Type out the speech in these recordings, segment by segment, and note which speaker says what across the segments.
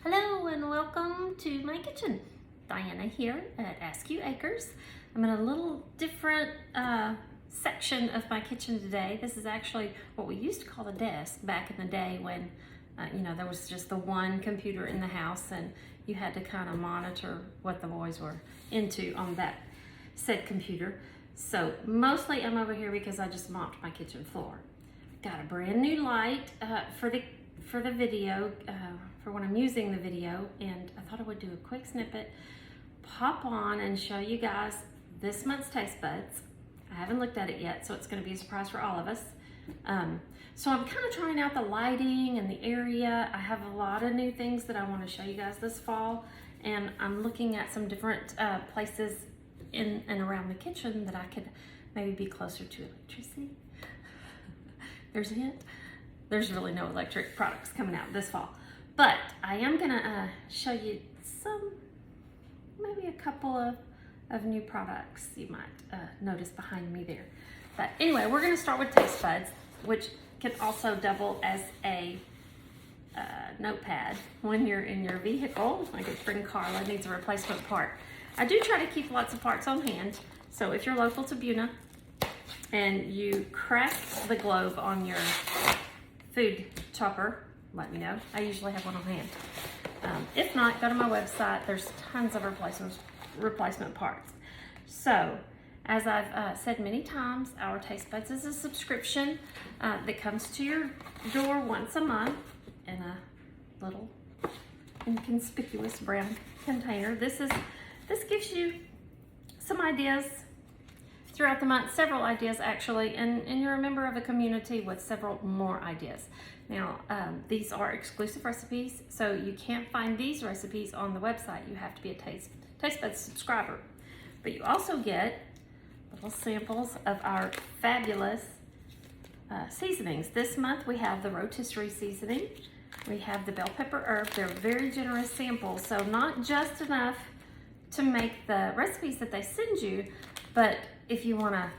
Speaker 1: Hello and welcome to my kitchen. Diana here at Askew Acres. I'm in a little different section of my kitchen today. This is actually what we used to call the desk back in the day when there was just the one computer in the house and you had to kind of monitor what the boys were into on that said computer. So mostly I'm over here because I just mopped my kitchen floor. Got a brand new light for the video, for when I'm using the video, and I thought I would do a quick snippet, pop on and show you guys this month's Tastebuds. I haven't looked at it yet, so it's going to be a surprise for all of us. So I'm kind of trying out the lighting and the area. I have a lot of new things that I want to show you guys this fall, and I'm looking at some different places in and around the kitchen that I could maybe be closer to electricity. There's a hint. There's really no electric products coming out this fall, but I am gonna show you maybe a couple of new products you might notice behind me there. But anyway, we're gonna start with Tastebuds, which can also double as a notepad when you're in your vehicle. Like a friend Carla needs a replacement part. I do try to keep lots of parts on hand, so if you're local to Buna and you crack the globe on your food chopper, let me know. I usually have one on hand. If not, go to my website. There's tons of replacement parts. So, as I've said many times, our Tastebuds is a subscription that comes to your door once a month in a little inconspicuous brown container. This gives you some ideas throughout the month, several ideas actually, and you're a member of a community with several more ideas. Now, these are exclusive recipes, so you can't find these recipes on the website. You have to be a Tastebuds subscriber. But you also get little samples of our fabulous seasonings. This month we have the rotisserie seasoning. We have the bell pepper herb. They're very generous samples, so not just enough to make the recipes that they send you, but if you want to,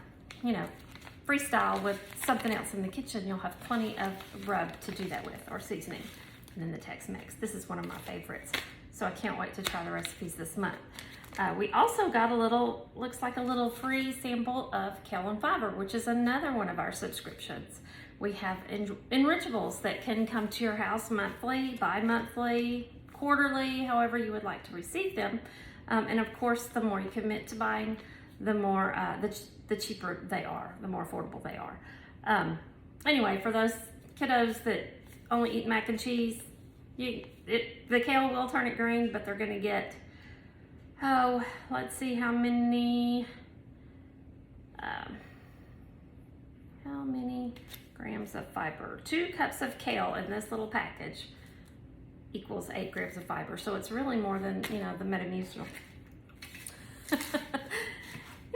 Speaker 1: freestyle with something else in the kitchen, you'll have plenty of rub to do that with, or seasoning. And then the Tex-Mex. This is one of my favorites, so I can't wait to try the recipes this month. We also got looks like a little free sample of kale and fiber, which is another one of our subscriptions. We have enrichables that can come to your house monthly, bi-monthly, quarterly, however you would like to receive them. And of course, the more you commit to buying, the more the cheaper they are, the more affordable they are. Anyway, for those kiddos that only eat mac and cheese, the kale will turn it green, but they're gonna get, let's see how many grams of fiber. 2 cups of kale in this little package equals 8 grams of fiber. So it's really more than, the Metamucil.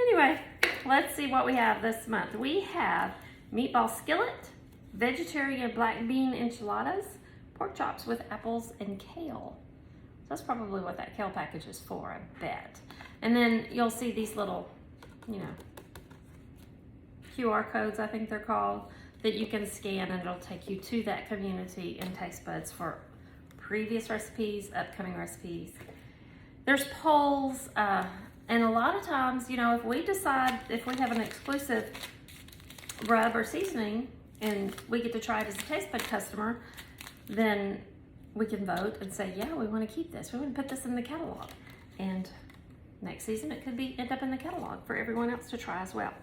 Speaker 1: Anyway, let's see what we have this month. We have meatball skillet, vegetarian black bean enchiladas, pork chops with apples and kale. That's probably what that kale package is for, I bet. And then you'll see these little, QR codes, I think they're called, that you can scan and it'll take you to that community in Tastebuds for previous recipes, upcoming recipes. There's polls, and a lot of times, if we decide, if we have an exclusive rub or seasoning and we get to try it as a Tastebud customer, then we can vote and say, yeah, we want to keep this. We want to put this in the catalog. And next season, it could end up in the catalog for everyone else to try as well.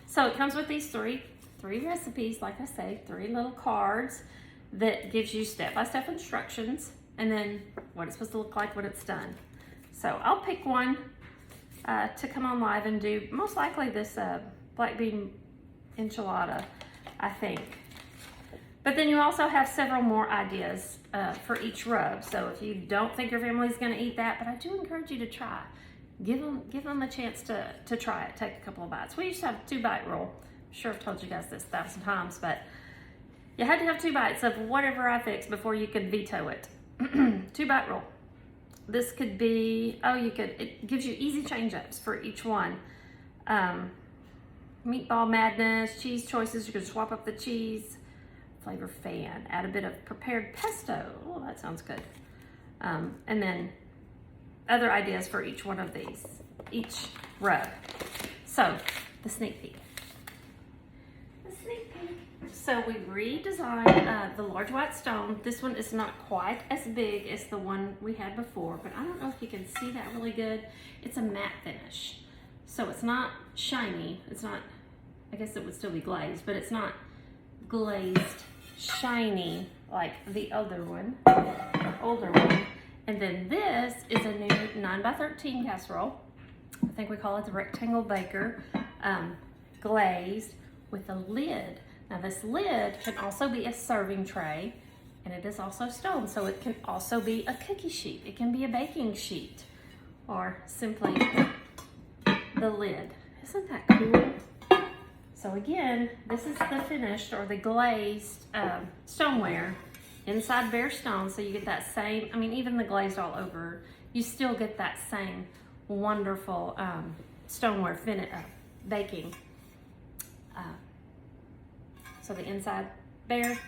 Speaker 1: So it comes with these three recipes, like I say, 3 little cards that gives you step-by-step instructions and then what it's supposed to look like when it's done. So I'll pick one to come on live and do, most likely this black bean enchilada, I think. But then you also have several more ideas for each rub. So if you don't think your family's gonna eat that, but I do encourage you to try. Give them a chance to try it. Take a couple of bites. We used to have a 2-bite rule. I'm sure I've told you guys this 1,000 times, but you had to have 2 bites of whatever I fixed before you could veto it. 2-bite rule. This could be, it gives you easy change-ups for each one. Meatball madness, cheese choices, you can swap up the cheese. Flavor fan, add a bit of prepared pesto. Oh, that sounds good. And then other ideas for each one of these, each rug. So the sneak peek. So we redesigned the large white stone. This one is not quite as big as the one we had before, but I don't know if you can see that really good. It's a matte finish. So it's not shiny. It's not, I guess it would still be glazed, but it's not glazed shiny like the other one, older one. And then this is a new 9x13 casserole. I think we call it the rectangle baker, glazed with a lid. Now this lid can also be a serving tray, and it is also stone, so it can also be a cookie sheet. It can be a baking sheet, or simply the lid. Isn't that cool? So again, this is the finished or the glazed stoneware, inside bare stone, so you get that same, I mean, even the glazed all over, you still get that same wonderful stoneware baking. So the inside bare,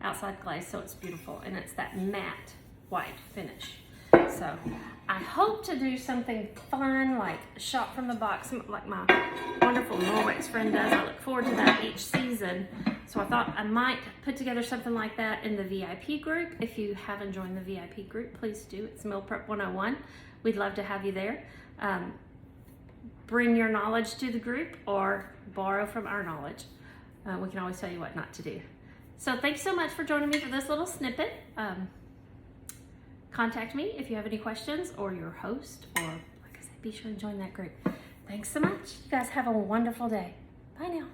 Speaker 1: outside glaze, so it's beautiful, and it's that matte white finish. So I hope to do something fun, like shop from the box, like my wonderful Norwex friend does. I look forward to that each season. So I thought I might put together something like that in the VIP group. If you haven't joined the VIP group, please do. It's Meal Prep 101. We'd love to have you there. Bring your knowledge to the group or borrow from our knowledge. We can always tell you what not to do. So thanks so much for joining me for this little snippet. Contact me if you have any questions, or your host, or like I said, be sure to join that group. Thanks so much. You guys have a wonderful day. Bye now.